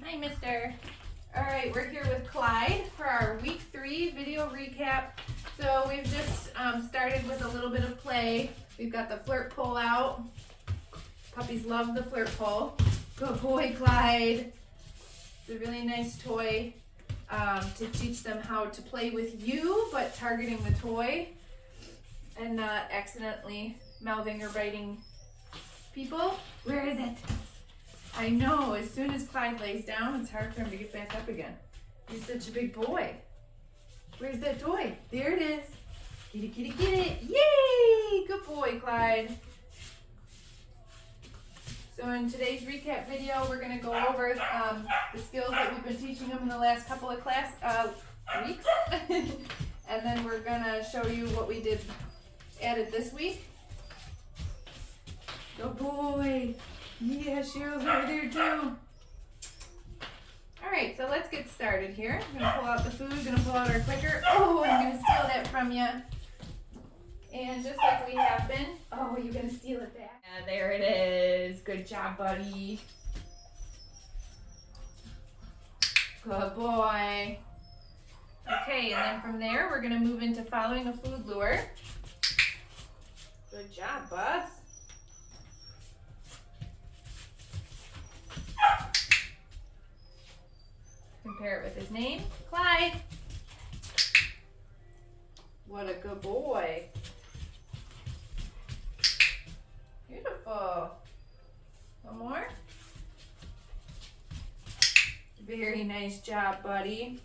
Hi, mister. All right, we're here with Clyde for our week 3 video recap. So we've just started with a little bit of play. We've got the flirt pole out. Puppies love the flirt pole. Good boy, Clyde. It's a really nice toy to teach them how to play with you, but targeting the toy and not accidentally mouthing or biting people. Where is it? I know, as soon as Clyde lays down, it's hard for him to get back up again. He's such a big boy. Where's that toy? There it is. Kitty, kitty, get it. Yay! Good boy, Clyde. So in today's recap video, we're going to go over the skills that we've been teaching him in the last couple of weeks. And then we're going to show you what we added this week. Good boy. Yeah, Cheryl's over there too. Alright, so let's get started here. I'm going to pull out the food, going to pull out our clicker. Oh, I'm going to steal that from you. And just like we have been. Oh, you're going to steal it back. Yeah, there it is. Good job, buddy. Good boy. Okay, and then from there, we're going to move into following a food lure. Good job, buds. Compare it with his name, Clyde. What a good boy. Beautiful. One more. Very nice job, buddy.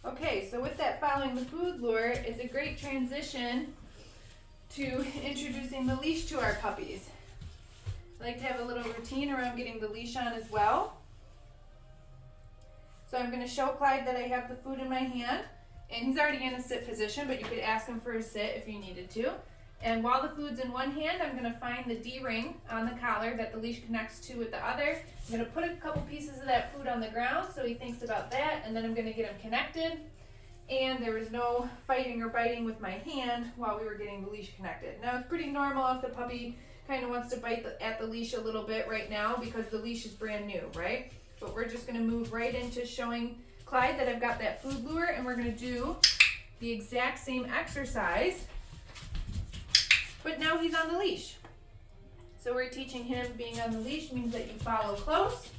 Okay, so with that following the food lure is a great transition to introducing the leash to our puppies. I like to have a little routine around getting the leash on as well. So I'm going to show Clyde that I have the food in my hand, and he's already in a sit position, but you could ask him for a sit if you needed to. And while the food's in one hand, I'm going to find the D-ring on the collar that the leash connects to with the other. I'm going to put a couple pieces of that food on the ground so he thinks about that, and then I'm going to get him connected. And there was no fighting or biting with my hand while we were getting the leash connected. Now it's pretty normal if the puppy kind of wants to bite at the leash a little bit right now because the leash is brand new, right? But we're just going to move right into showing Clyde that I've got that food lure, and we're going to do the exact same exercise, but now he's on the leash. So we're teaching him being on the leash means that you follow close,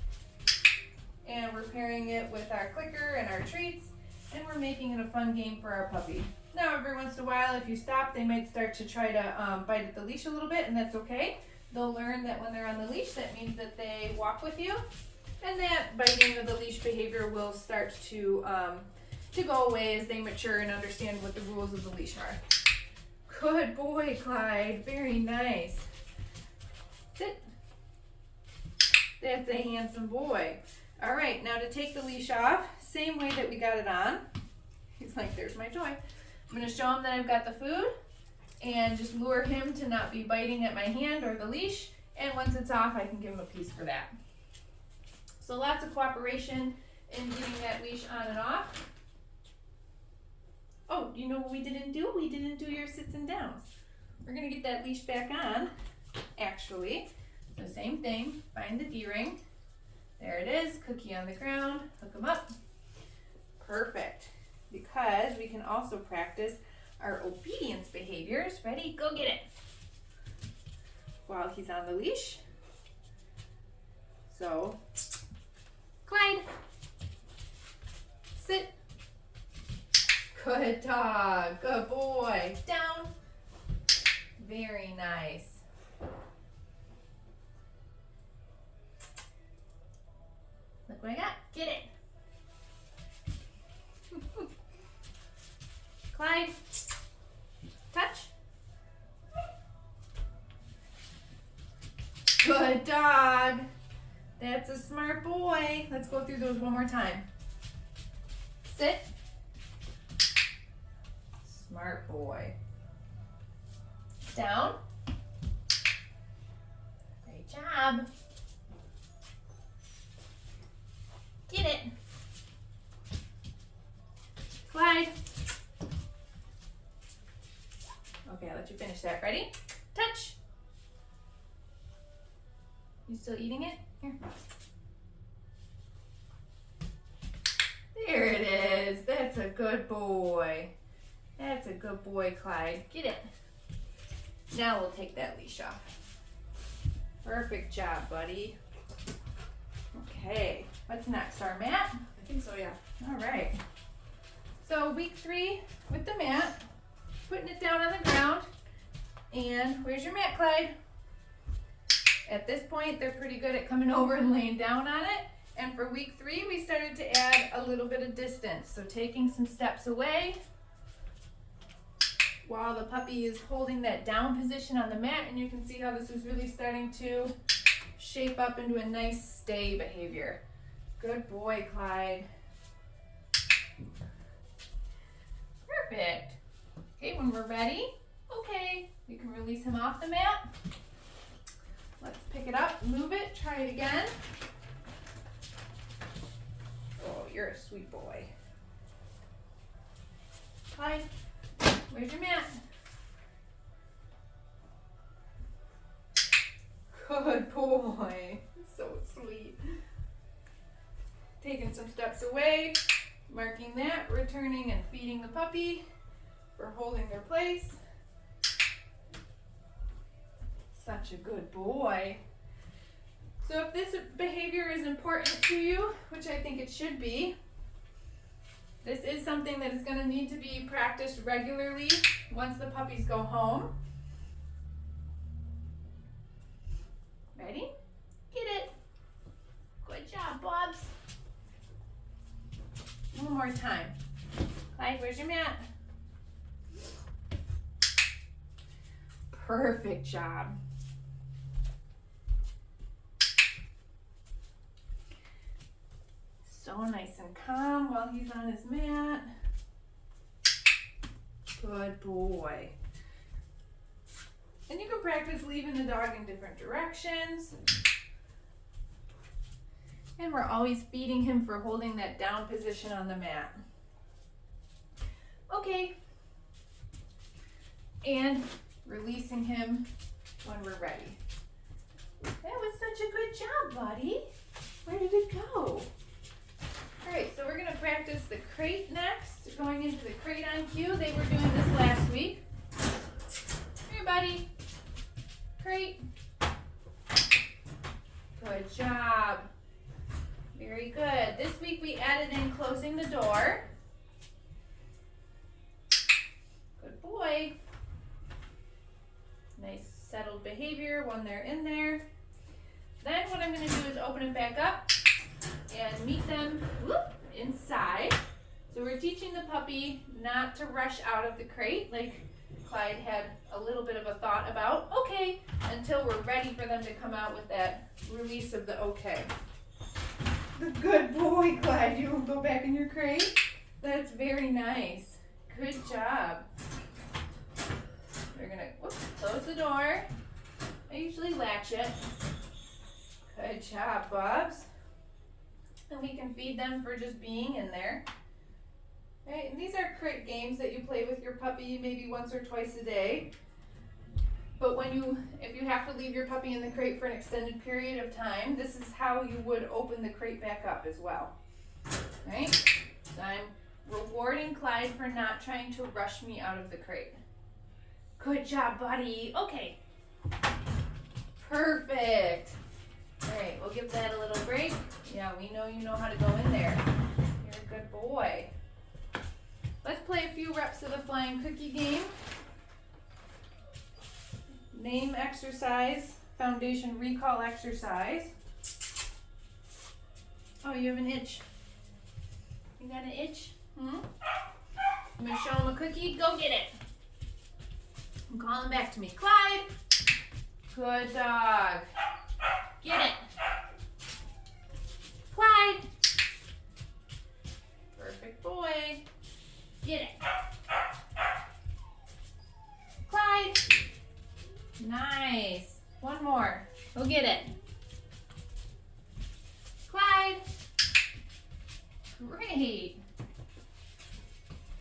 and we're pairing it with our clicker and our treats, and we're making it a fun game for our puppy. Now every once in a while, if you stop, they might start to try to bite at the leash a little bit, and that's okay. They'll learn that when they're on the leash, that means that they walk with you. And that biting of the leash behavior will start to go away as they mature and understand what the rules of the leash are. Good boy, Clyde. Very nice. Sit. That's a handsome boy. All right, now to take the leash off, same way that we got it on. He's like, there's my toy. I'm going to show him that I've got the food and just lure him to not be biting at my hand or the leash. And once it's off, I can give him a piece for that. So lots of cooperation in getting that leash on and off. Oh, you know what we didn't do? We didn't do your sits and downs. We're going to get that leash back on, actually. So same thing, find the D-ring. There it is, cookie on the ground, hook them up. Perfect, because we can also practice our obedience behaviors. Ready? Go get it. While he's on the leash. So, Clyde, sit. Good dog, good boy. Down. Very nice. Look what I got. Get it. Clyde, touch. Good dog. That's a smart boy. Let's go through those one more time. Sit. Smart boy. Down. Great job. Get it. Clyde. Okay, I'll let you finish that. Ready? Touch. You still eating it? Here. good boy. That's a good boy, Clyde. Get it. Now we'll take that leash off. Perfect job, buddy. Okay, what's next? Our mat? I think so, yeah. All right. So week 3 with the mat, putting it down on the ground. And where's your mat, Clyde? At this point, they're pretty good at coming over and laying down on it. And for week 3, we started to add a little bit of distance. So taking some steps away while the puppy is holding that down position on the mat. And you can see how this is really starting to shape up into a nice stay behavior. Good boy, Clyde. Perfect. Okay, when we're ready, okay, you can release him off the mat. Let's pick it up, move it, try it again. Oh, you're a sweet boy. Clyde, where's your mat? Good boy. So sweet. Taking some steps away, marking that, returning and feeding the puppy for holding their place. Such a good boy. So if this behavior is important to you, which I think it should be, this is something that is going to need to be practiced regularly once the puppies go home. Ready? Get it. Good job, Bobs. One more time. Clyde, where's your mat? Perfect job. So nice and calm while he's on his mat. Good boy. And you can practice leaving the dog in different directions. And we're always feeding him for holding that down position on the mat. Okay. And releasing him when we're ready. That was such a good job, buddy. Where did it go? All right, so we're gonna practice the crate next, going into the crate on cue. They were doing this last week. Here, buddy. Crate. Good job. Very good. This week we added in closing the door. Good boy. Nice settled behavior when they're in there. Then what I'm going to do is open it back up and meet them inside. So we're teaching the puppy not to rush out of the crate like Clyde had a little bit of a thought about. Okay, until we're ready for them to come out with that release of the okay. Good boy, Clyde. You will go back in your crate. That's very nice. Good job. We're gonna close the door. I usually latch it. Good job, Bubs. And we can feed them for just being in there. Right, and these are crate games that you play with your puppy maybe once or twice a day. But if you have to leave your puppy in the crate for an extended period of time, this is how you would open the crate back up as well. Right? So I'm rewarding Clyde for not trying to rush me out of the crate. Good job, buddy. Okay. Perfect. All right, we'll give that a little break. Yeah, we know you know how to go in there. You're a good boy. Let's play a few reps of the flying cookie game. Name exercise, foundation recall exercise. Oh, you have an itch. You got an itch? I'm gonna show him a cookie. Go get it. I'm calling back to me. Clyde. Good dog. Get it. Clyde. Perfect boy. Get it. Clyde. Nice. One more. Go get it. Clyde. Great.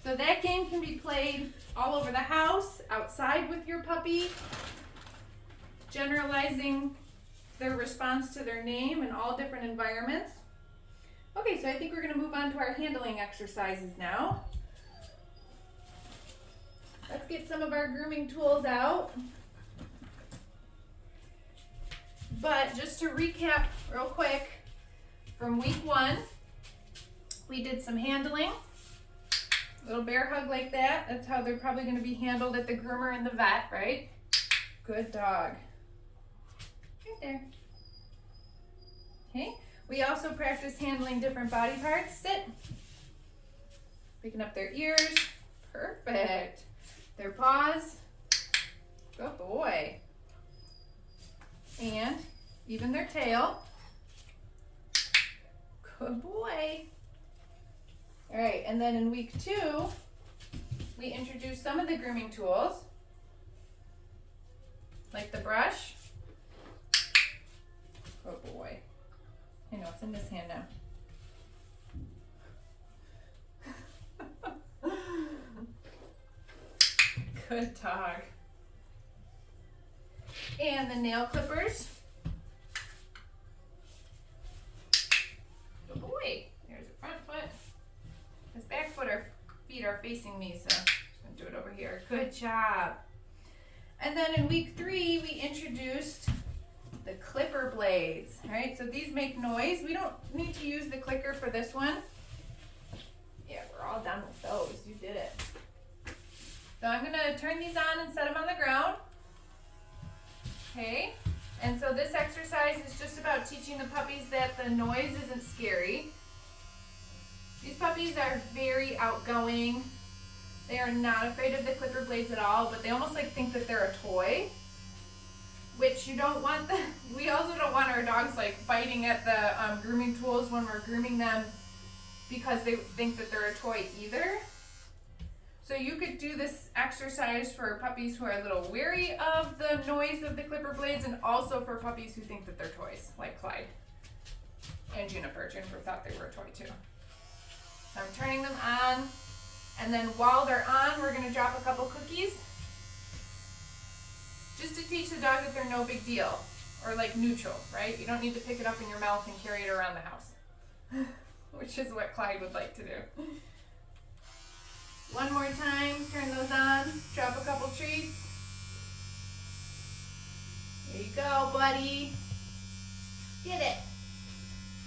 So that game can be played all over the house, outside with your puppy, generalizing their response to their name in all different environments. Okay, so I think we're going to move on to our handling exercises now. Let's get some of our grooming tools out. But just to recap real quick, from week 1, we did some handling. Little bear hug like that. That's how they're probably going to be handled at the groomer and the vet, right? Good dog. Right there. Okay. We also practiced handling different body parts. Sit. Picking up their ears. Perfect. Their paws. Good boy. And even their tail. Good boy. All right, and then in week 2, we introduced some of the grooming tools, like the brush. Good boy. I know, it's in this hand now. Good dog. And the nail clippers. Good boy. Here's the front foot. His back feet are facing me, so I'm just gonna do it over here. Good job. And then in week 3, we introduced the clipper blades. All right, so these make noise. We don't need to use the clicker for this one. Yeah, we're all done with those. You did it. So I'm gonna turn these on and set them on the ground. Okay, and so this exercise is just about teaching the puppies that the noise isn't scary. These puppies are very outgoing. They are not afraid of the clipper blades at all, but they almost like think that they're a toy, which you don't want. We also don't want our dogs like biting at the grooming tools when we're grooming them because they think that they're a toy either. So you could do this exercise for puppies who are a little wary of the noise of the clipper blades, and also for puppies who think that they're toys, like Clyde and Juniper. Juniper thought they were a toy too. So I'm turning them on, and then while they're on, we're gonna drop a couple cookies, just to teach the dog that they're no big deal, or like neutral, right? You don't need to pick it up in your mouth and carry it around the house, which is what Clyde would like to do. One more time, turn those on, drop a couple treats. There you go, buddy. Get it.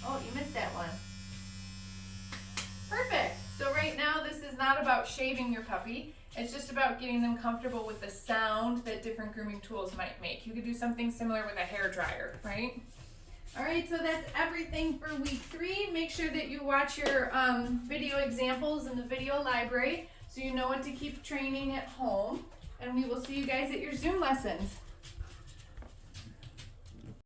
Oh, you missed that one. Perfect. So right now, this is not about shaving your puppy. It's just about getting them comfortable with the sound that different grooming tools might make. You could do something similar with a hair dryer, right? All right, so that's everything for week 3. Make sure that you watch your video examples in the video library so you know what to keep training at home. And we will see you guys at your Zoom lessons.